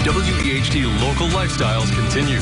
WEHT Local Lifestyles continues.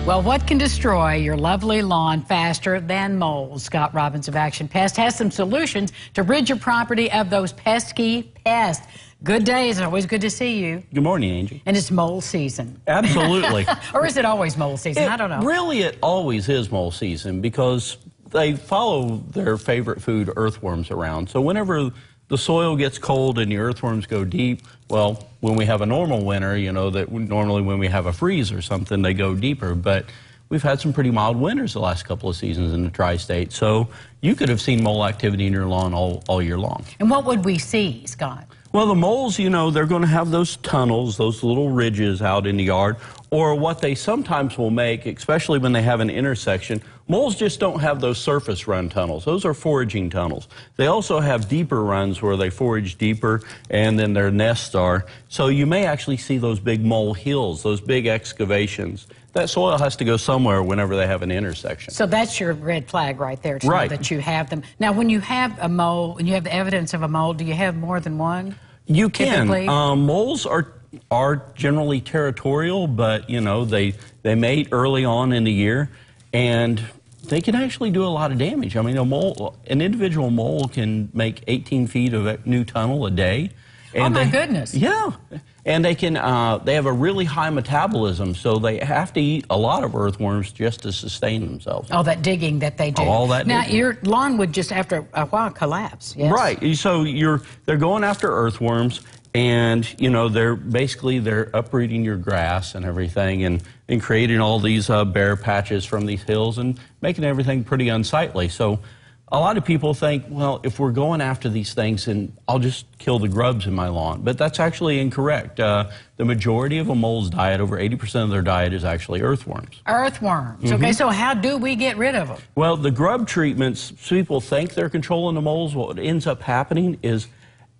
Well, what can destroy your lovely lawn faster than moles? Scott Robbins of Action Pest has some solutions to rid your property of those pesky pests. Good day. It's always good to see you. Good morning, Angie. And it's mole season. Absolutely. Or is it always mole season? I don't know. Really, it always is mole season because they follow their favorite food, earthworms, around. So whenever the soil gets cold and the earthworms go deep, well, when we have a normal winter, you know that normally when we have a freeze or something, they go deeper. But we've had some pretty mild winters the last couple of seasons in the tri-state. So you could have seen mole activity in your lawn all year long. And what would we see, Scott? Well, the moles, you know, they're going to have those tunnels, those little ridges out in the yard, or what they sometimes will make, especially when they have an intersection, moles just don't have those surface run tunnels. Those are foraging tunnels. They also have deeper runs where they forage deeper and then their nests are. So you may actually see those big mole hills, those big excavations. That soil has to go somewhere whenever they have an intersection. So that's your red flag right there to know that you have them. Now, when you have a mole, and you have the evidence of a mole, do you have more than one? You can. Typically? Moles are generally territorial, but, you know, they mate early on in the year, and they can actually do a lot of damage. I mean, an individual mole can make 18 feet of a new tunnel a day. And oh, my goodness. Yeah. And they have a really high metabolism, so they have to eat a lot of earthworms just to sustain themselves. Oh, that digging that they do. All that now, digging. your lawn would just, after a while, collapse, yes? Right. So they're going after earthworms, and, you know, they're uprooting your grass and everything and creating all these bare patches from these hills and making everything pretty unsightly. So a lot of people think, well, if we're going after these things, then I'll just kill the grubs in my lawn. But that's actually incorrect. The majority of a mole's diet, over 80% of their diet, is actually earthworms. Earthworms. Mm-hmm. Okay, so how do we get rid of them? Well, the grub treatments, people think they're controlling the moles. What ends up happening is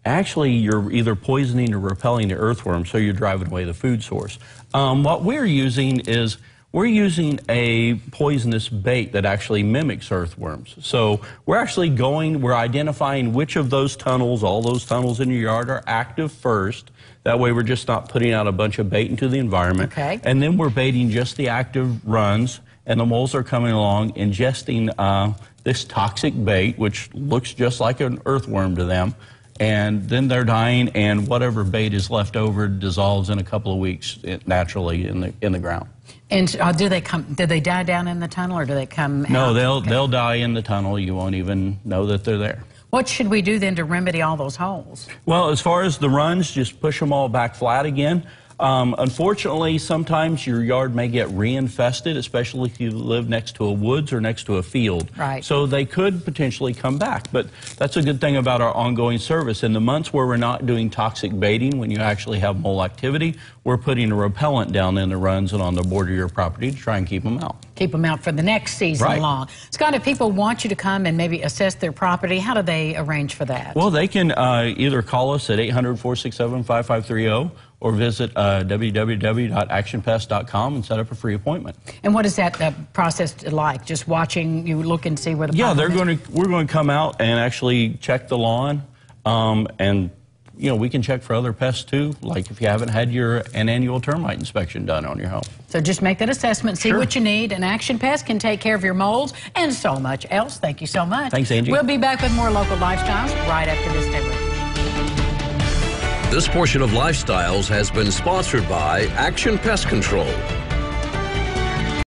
actually you're either poisoning or repelling the earthworms, so you're driving away the food source. What we're using is a poisonous bait that actually mimics earthworms. So we're identifying which of those tunnels, all those tunnels in your yard, are active first. That way we're just not putting out a bunch of bait into the environment. Okay. And then we're baiting just the active runs, and the moles are coming along, ingesting this toxic bait, which looks just like an earthworm to them. And then they're dying, and whatever bait is left over dissolves in a couple of weeks naturally in the ground. And do they die down in the tunnel, or do they come out? No, they'll die in the tunnel. You won't even know that they're there. What should we do then to remedy all those holes? Well, as far as the runs, just push them all back flat again. Unfortunately, sometimes your yard may get reinfested, especially if you live next to a woods or next to a field. Right. So they could potentially come back. But that's a good thing about our ongoing service. In the months where we're not doing toxic baiting, when you actually have mole activity, we're putting a repellent down in the runs and on the border of your property to try and keep them out. Keep them out for the next season long. Scott, if people want you to come and maybe assess their property, how do they arrange for that? Well, they can either call us at 800-467-5530 or visit www.actionpest.com and set up a free appointment. And what is that process like? Just watching you look and see where the problem is? We're going to come out and actually check the lawn, and you know, we can check for other pests too, like if you haven't had an annual termite inspection done on your home. So just make that assessment, see what you need, and Action Pest can take care of your moles and so much else. Thank you so much. Thanks, Angie. We'll be back with more local lifestyles right after this. Stay with us. This portion of Lifestyles has been sponsored by Action Pest Control.